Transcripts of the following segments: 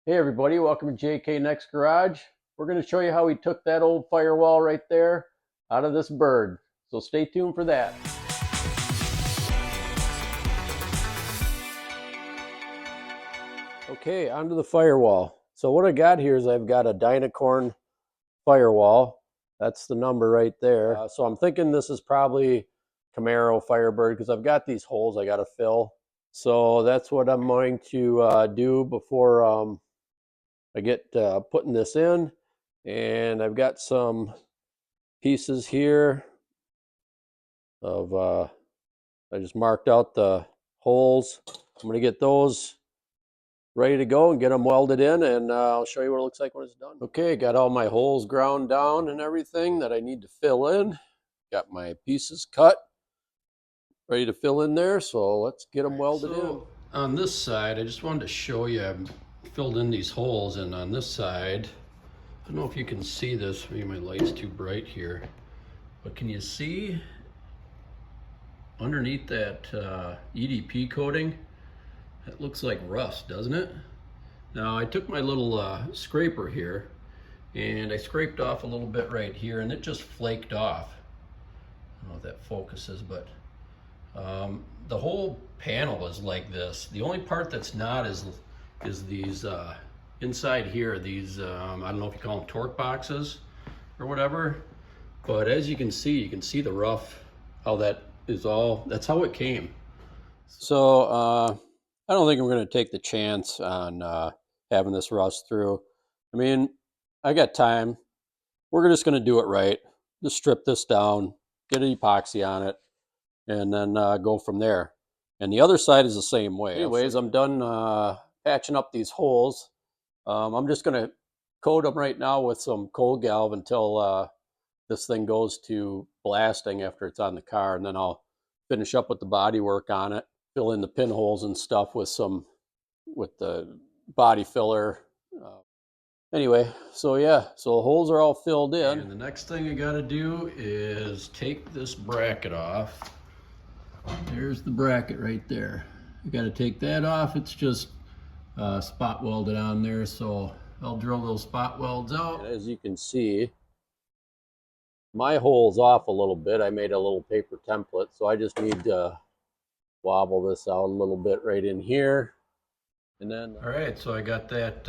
Hey everybody, welcome to JK Next Garage. We're going to show you how we took that old firewall right there out of this bird. So stay tuned for that. Okay, onto the firewall. So what I got here is I've got a Dynacorn firewall. That's the number right there. So I'm thinking this is probably Camaro Firebird because I've got these holes I got to fill. So that's what I'm going to do before I get putting this in. And I've got some pieces here of I just marked out the holes. I'm going to get those ready to go and get them welded in, and I'll show you what it looks like when it's done. Okay, got all my holes ground down and everything that I need to fill in. Got my pieces cut, ready to fill in there, so let's get them welded in. On this side, I just wanted to show you, I've filled in these holes, and on this side, I don't know if you can see this, maybe my light's too bright here, but can you see underneath that EDP coating? It looks like rust, doesn't it? Now I took my little scraper here and I scraped off a little bit right here and it just flaked off. I don't know if that focuses, but the whole panel is like this. The only part that's not is these inside here, these I don't know if you call them torque boxes or whatever, but as you can see the rough, how that is all, that's how it came. So I don't think I'm going to take the chance on having this rust through. I mean, I got time. We're just going to do it right. Just strip this down, get an epoxy on it, and then go from there. And the other side is the same way. Anyways, I'm done patching up these holes. I'm just going to coat them right now with some cold galv until this thing goes to blasting after it's on the car, and then I'll finish up with the body work on it, fill in the pinholes and stuff with the body filler. Anyway, so yeah, so the holes are all filled in. And the next thing I got to do is take this bracket off. There's the bracket right there. I got to take that off. It's just spot welded on there, so I'll drill those spot welds out. And as you can see, my hole's off a little bit. I made a little paper template, so I just need to wobble this out a little bit right in here. And then all right, so I got that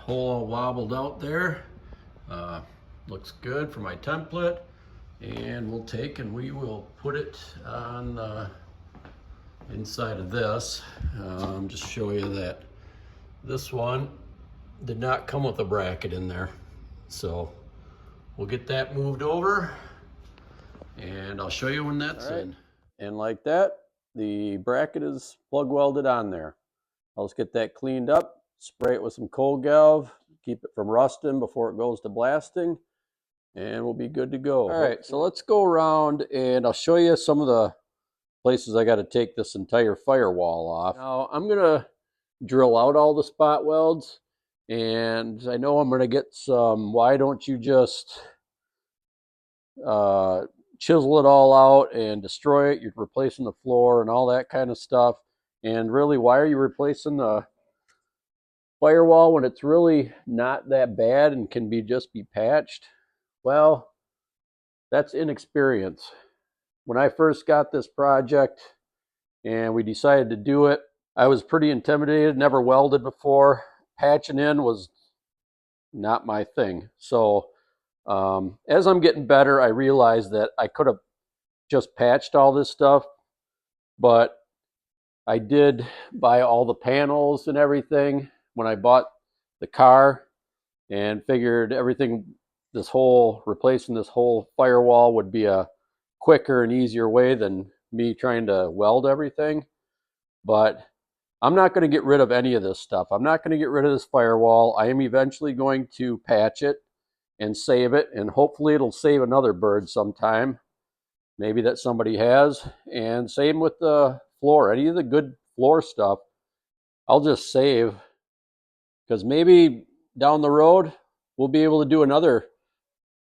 hole wobbled out there. Looks good for my template, and we'll take and we will put it on the inside of this. Just show you that this one did not come with a bracket in there, so we'll get that moved over and I'll show you when that's in. And like that, the bracket is plug welded on there. I'll just get that cleaned up, spray it with some cold galv, keep it from rusting before it goes to blasting, and we'll be good to go. All right, so let's go around and I'll show you some of the places I got to take this entire firewall off. Now I'm going to drill out all the spot welds, and I know I'm going to get some, why don't you just chisel it all out and destroy it, you're replacing the floor and all that kind of stuff. And really, why are you replacing the firewall when it's really not that bad and can just be patched? Well, that's inexperience. When I first got this project and we decided to do it, I was pretty intimidated, never welded before. Patching in was not my thing. So as I'm getting better, I realized that I could have just patched all this stuff, but I did buy all the panels and everything when I bought the car, and figured replacing this whole firewall would be a quicker and easier way than me trying to weld everything. But I'm not going to get rid of any of this stuff. I'm not going to get rid of this firewall. I am eventually going to patch it and save it, and hopefully it'll save another bird sometime, maybe that somebody has. And same with the floor, any of the good floor stuff I'll just save, because maybe down the road we'll be able to do another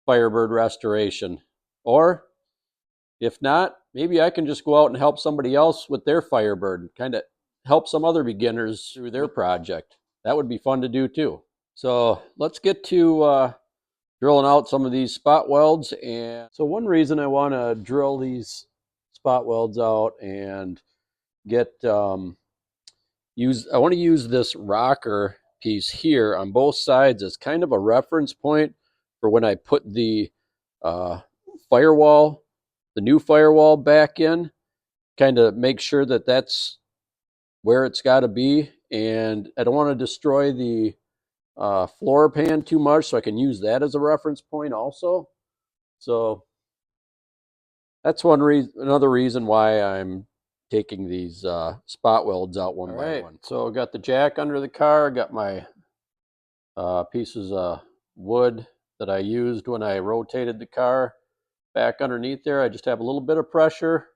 Firebird restoration, or if not, maybe I can just go out and help somebody else with their Firebird, kind of help some other beginners through their project. that would be fun to do too. So let's get to drilling out some of these spot welds. And so one reason I want to drill these spot welds out and get I want to use this rocker piece here on both sides as kind of a reference point for when I put the firewall, the new firewall back in, kind of make sure that that's where it's got to be. And I don't want to destroy the floor pan too much, so I can use that as a reference point also. So that's another reason why I'm taking these spot welds out one by one. So I got the jack under the car, got my pieces of wood that I used when I rotated the car back underneath there. I just have a little bit of pressure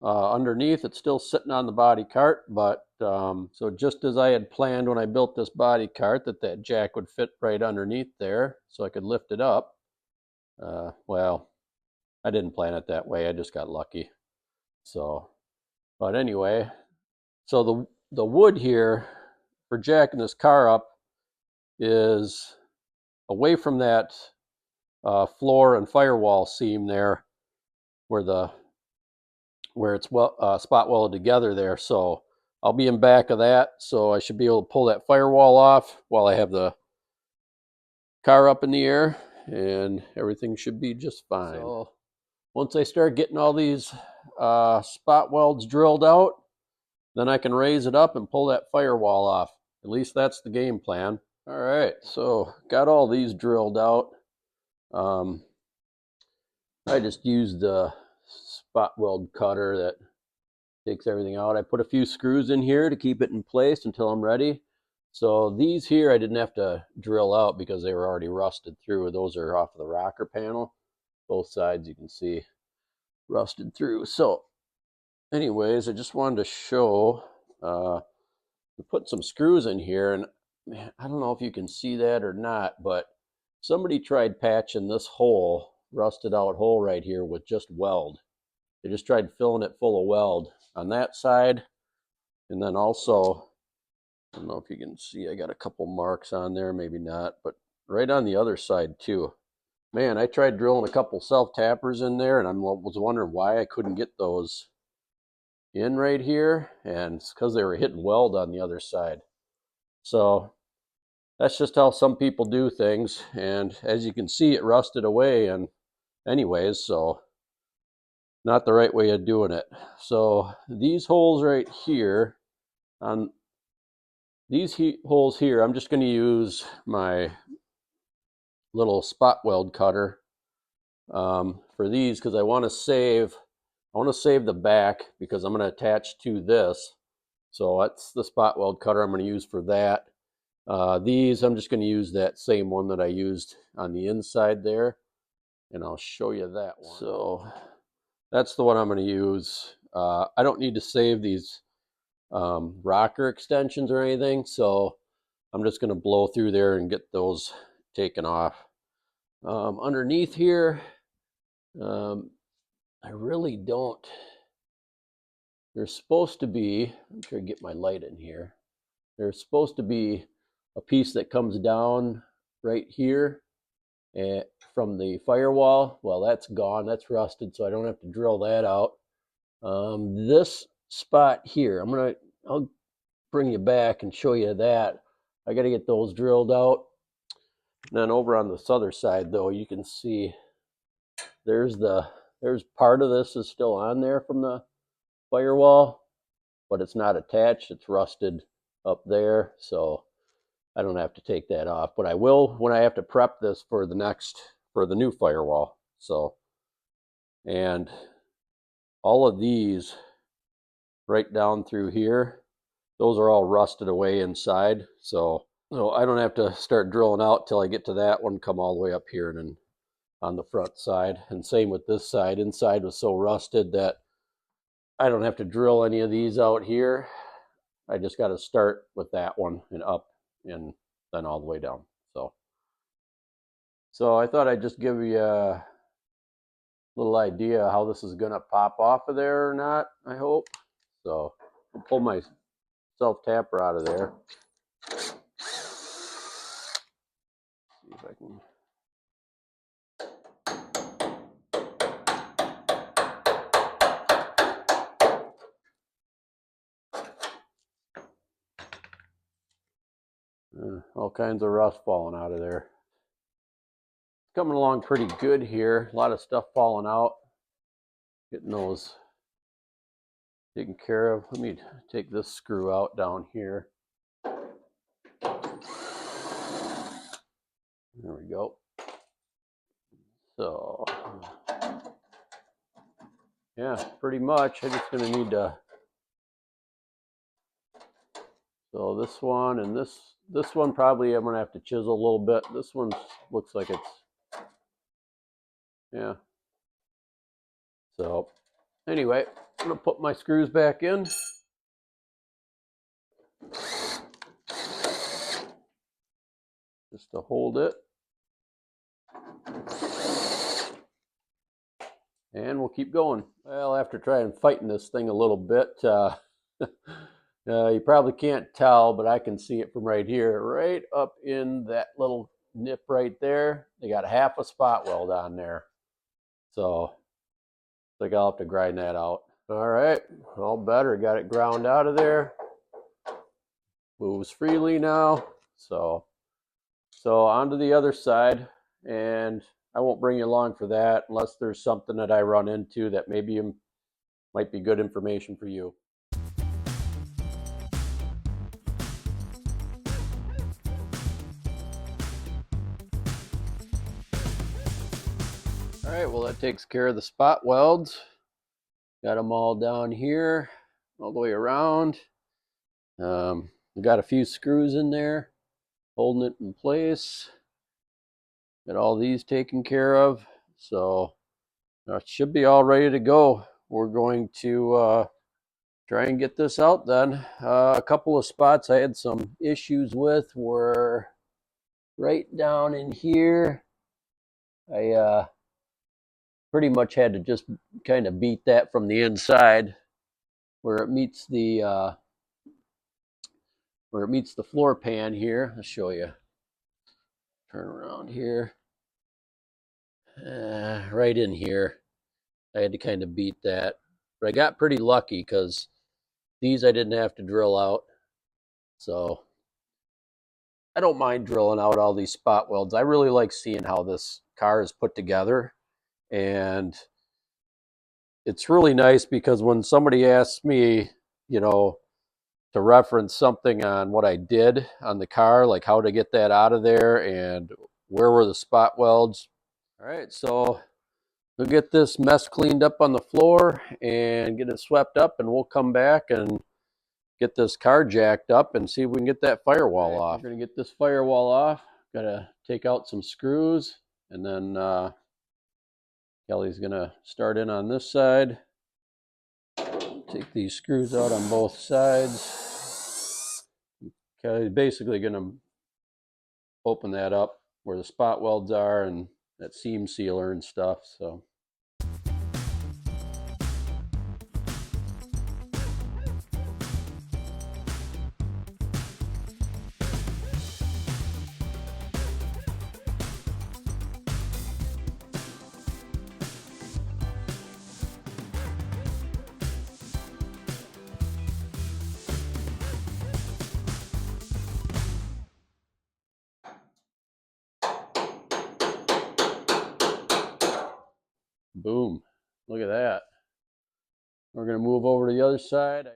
underneath. It's still sitting on the body cart, but so just as I had planned when I built this body cart, that jack would fit right underneath there so I could lift it up. Well, I didn't plan it that way. I just got lucky. So, but anyway, so the wood here for jacking this car up is away from that floor and firewall seam there, where it's spot welded together there. So I'll be in back of that, so I should be able to pull that firewall off while I have the car up in the air, and everything should be just fine. So once I start getting all these spot welds drilled out, then I can raise it up and pull that firewall off. At least that's the game plan. All right, so got all these drilled out. I just used the spot weld cutter that takes everything out. I put a few screws in here to keep it in place until I'm ready. So these here I didn't have to drill out because they were already rusted through. Those are off of the rocker panel. Both sides you can see rusted through. So anyways, I just wanted to show, put some screws in here, and man, I don't know if you can see that or not, but somebody tried patching this hole, rusted out hole right here, with just weld. They just tried filling it full of weld on that side, and then also, I don't know if you can see, I got a couple marks on there, maybe not, but right on the other side too. Man, I tried drilling a couple self-tappers in there, and I was wondering why I couldn't get those in right here, and it's because they were hitting weld on the other side. So that's just how some people do things, and as you can see, it rusted away, and anyways, so not the right way of doing it. So these holes right here, on these holes here, I'm just going to use my little spot weld cutter for these, because I want to save the back, because I'm going to attach to this. So that's the spot weld cutter I'm going to use for that. These, I'm just going to use that same one that I used on the inside there, and I'll show you that one. So that's the one I'm going to use. I don't need to save these rocker extensions or anything, so I'm just going to blow through there and get those taken off. Underneath here, I really don't. There's supposed to be, I'm trying to get my light in here. There's supposed to be a piece that comes down right here from the firewall. Well, that's gone. That's rusted, so I don't have to drill that out. This spot here, I'll bring you back and show you that. I got to get those drilled out. And then over on this other side, though, you can see there's part of this is still on there from the firewall, but it's not attached. It's rusted up there, so I don't have to take that off, but I will when I have to prep this for the new firewall. So, and all of these right down through here, those are all rusted away inside, so I don't have to start drilling out till I get to that one, come all the way up here and then on the front side. And same with this side. Inside was so rusted that I don't have to drill any of these out here. I just got to start with that one and up, and then all the way down. So I thought I'd just give you a little idea how this is going to pop off of there or not, I hope. So I'll pull my self-tapper out of there. one. All kinds of rust falling out of there. Coming along pretty good here. A lot of stuff falling out. Getting those taken care of. Let me take this screw out down here. There we go. So, yeah, pretty much. I'm just going to need to. So this one and this one probably I'm going to have to chisel a little bit. This one looks like it's, yeah. So anyway, I'm going to put my screws back in. Just to hold it. And we'll keep going. Well, after trying fighting this thing a little bit, you probably can't tell, but I can see it from right here, right up in that little nip right there. They got half a spot weld on there. So I think I'll have to grind that out. All right, all better. Got it ground out of there. Moves freely now. So on to the other side, and I won't bring you along for that unless there's something that I run into that maybe might be good information for you. All right, well, that takes care of the spot welds. Got them all down here, all the way around. We got a few screws in there, holding it in place. Got all these taken care of. So it should be all ready to go. We're going to try and get this out then. A couple of spots I had some issues with were right down in here. I pretty much had to just kind of beat that from the inside where it meets the floor pan here. I'll show you. Turn around here. Right in here. I had to kind of beat that. But I got pretty lucky because these I didn't have to drill out. So I don't mind drilling out all these spot welds. I really like seeing how this car is put together. And it's really nice because when somebody asks me, you know, to reference something on what I did on the car, like how to get that out of there and where were the spot welds. All right, so we'll get this mess cleaned up on the floor and get it swept up, and we'll come back and get this car jacked up and see if we can get that firewall off. We're gonna get this firewall off. Gotta take out some screws, and then Kelly's gonna start in on this side. Take these screws out on both sides. Kelly's basically gonna open that up where the spot welds are and that seam sealer and stuff. So boom, look at that. We're gonna move over to the other side.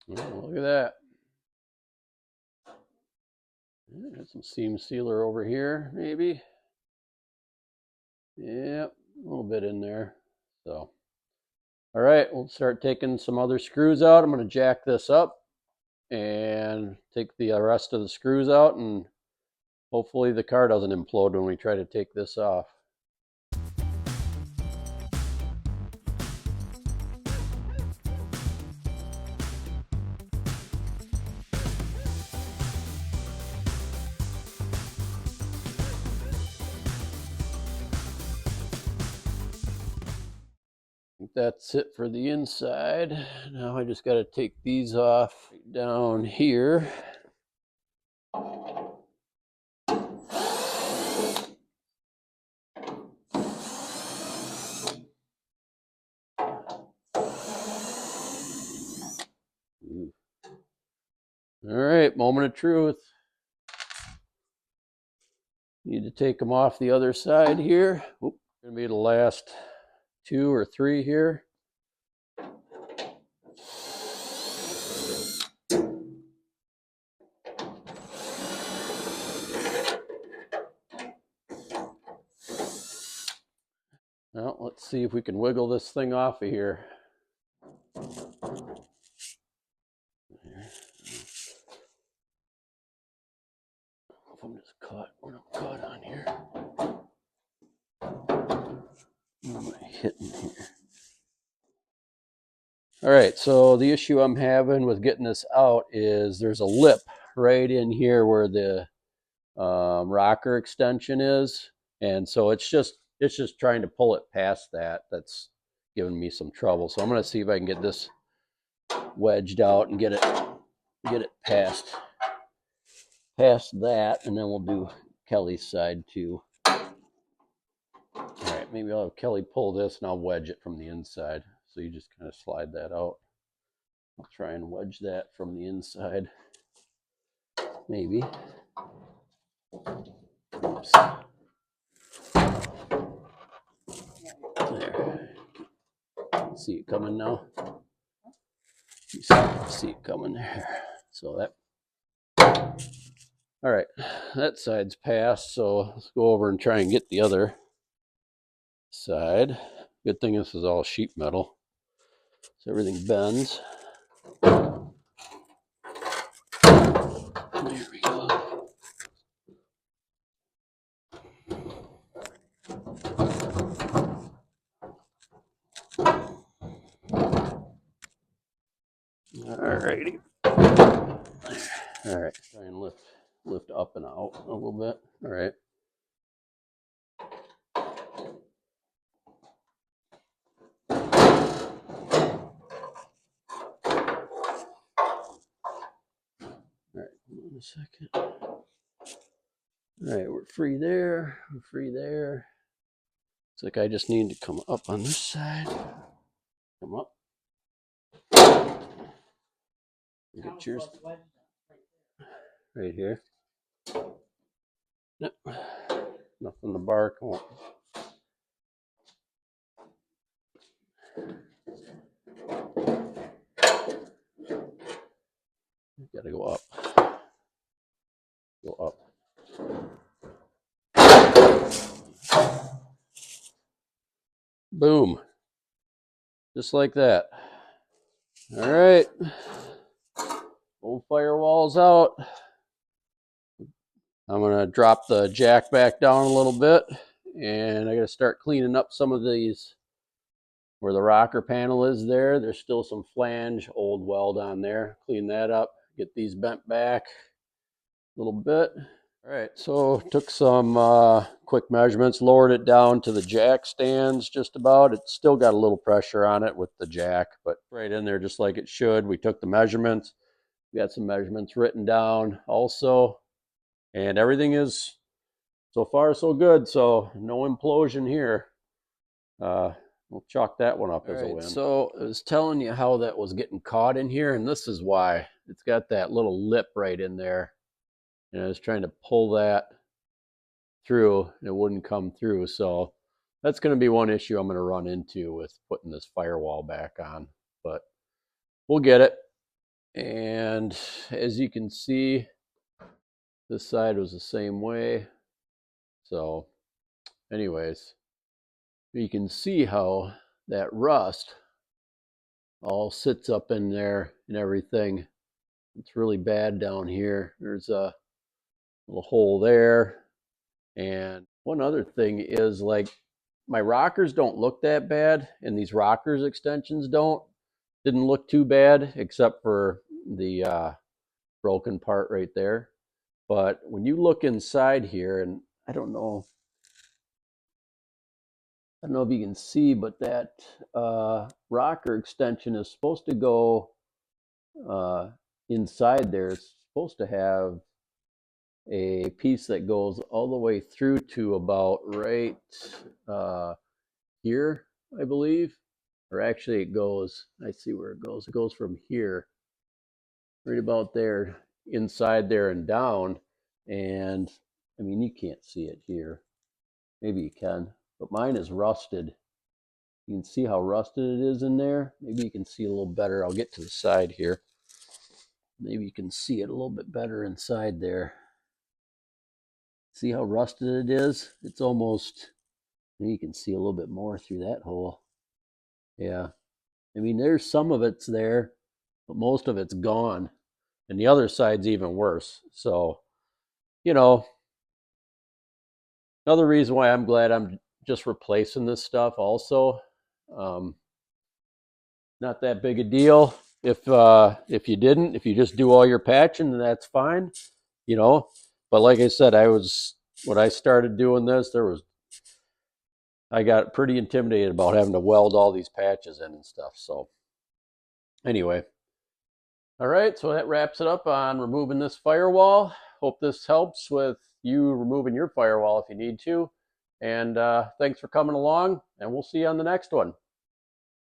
Oh, look at that. Got some seam sealer over here, maybe. Yep, a little bit in there. So, all right, we'll start taking some other screws out. I'm going to jack this up and take the rest of the screws out, and hopefully the car doesn't implode when we try to take this off. that's it for the inside. Now I just got to take these off down here. Ooh. All right, moment of truth. Need to take them off the other side here. Oop, gonna be the last 2 or 3 here. Well, let's see if we can wiggle this thing off of here. If I'm just caught when I'm caught on here. What am I hitting here? All right, so the issue I'm having with getting this out is there's a lip right in here where the rocker extension is, and so it's just trying to pull it past that. That's giving me some trouble. So I'm going to see if I can get this wedged out and get it past that, and then we'll do Kelly's side too. All right, maybe I'll have Kelly pull this and I'll wedge it from the inside. So you just kind of slide that out. I'll try and wedge that from the inside. Maybe. Oops. There. See it coming now? You see it coming there. So that. All right, that side's passed. So let's go over and try and get the other side. Good thing this is all sheet metal, so everything bends. There we go. Alrighty. All right, try and lift up and out a little bit. All right. All right, hold on a second. All right, we're free there. We're free there. It's like I just need to come up on this side. Come up. Get yours right here. Yep. Nothing to bark. Won't. Gotta go up. Go up. Boom. Just like that. All right. Old firewall's out. I'm going to drop the jack back down a little bit, and I got to start cleaning up some of these where the rocker panel is there. There's still some flange, old weld on there. Clean that up, get these bent back a little bit. All right, so took some quick measurements, lowered it down to the jack stands just about. It's still got a little pressure on it with the jack, but right in there just like it should. We took the measurements. We got some measurements written down also, and everything is so far so good. So no implosion here. We'll chalk that one up as a win. So I was telling you how that was getting caught in here, and this is why. It's got that little lip right in there. And I was trying to pull that through, and it wouldn't come through. So that's going to be one issue I'm going to run into with putting this firewall back on. But we'll get it. And as you can see, this side was the same way. So anyways, you can see how that rust all sits up in there and everything. It's really bad down here. There's a little hole there. And one other thing is, like, my rockers don't look that bad, and these rockers extensions didn't look too bad, except for the broken part right there. But when you look inside here, and I don't know don't know if you can see, but that rocker extension is supposed to go inside there. It's supposed to have a piece that goes all the way through to about right here, I believe. Or actually it goes, I see where it goes. It goes from here, right about there, inside there and down. And I mean, you can't see it here. Maybe you can, but mine is rusted. You can see how rusted it is in there. Maybe you can see a little better. I'll get to the side here. Maybe you can see it a little bit better inside there. See how rusted it is? It's almost, maybe you can see a little bit more through that hole. Yeah. I mean, there's some of it's there, but most of it's gone. And the other side's even worse. So, you know, another reason why I'm glad I'm just replacing this stuff also. Not that big a deal. If you didn't, if you just do all your patching, then that's fine, you know. But like I said, when I started doing this, I got pretty intimidated about having to weld all these patches in and stuff. So anyway, all right, so that wraps it up on removing this firewall. Hope this helps with you removing your firewall if you need to. And thanks for coming along, and we'll see you on the next one.